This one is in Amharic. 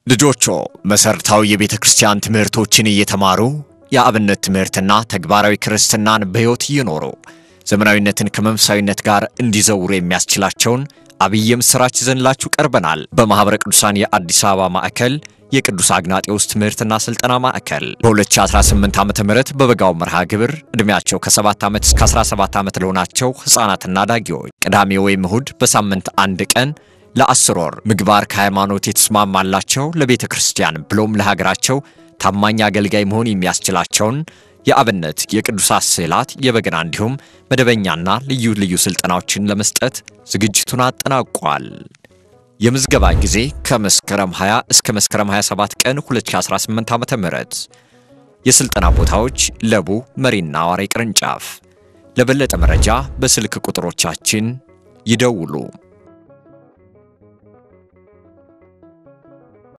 ልጆቹ መሰረታዊ የቤተክርስቲያን ትምህርቶችን እየተማሩ የአብነት ትምህርትና ተግባራዊ ክርስትናን በሕይወት እየኖሩ ዘመናዊነትን ከመንፈሳዊነት ጋር እንዲዘውሩ የሚያስችላቸውን አብይ ምስራች ይዘንላችሁ ቀርበናል። በማህበረ ቅዱሳን የአዲስ አበባ ማዕከል የቅዱስ አግናጤዎስ ትምህርትና ስልጠና ማዕከል በ2018 ዓመተ ምህረት በበጋው መርሃ ግብር እድሜያቸው ከ7 ዓመት እስከ 17 ዓመት ለሆናቸው ህፃናትና ዳጊዎች ቅዳሜ ወይም እሁድ በሳምንት አንድ ቀን ለ10 ወር ምግባር ከሃይማኖት የተስማማላቸው ለቤተ ክርስቲያን ብሎም ለሀገራቸው ታማኝ አገልጋይ መሆን የሚያስችላቸውን የአብነት የቅዱሳት ስዕላት የበገና እንዲሁም መደበኛና ልዩ ስልጠናዎችን ለመስጠት ዝግጅቱን አጠናቋል። የምዝገባ ጊዜ ከመስከረም 20 እስከ መስከረም 27 ቀን 2018 ዓመተ ምህረት የስልጠና ቦታዎች ለቡ መሪና አዋሬ ቅርንጫፍ። ለበለጠ መረጃ በስልክ ቁጥሮቻችን ይደውሉ።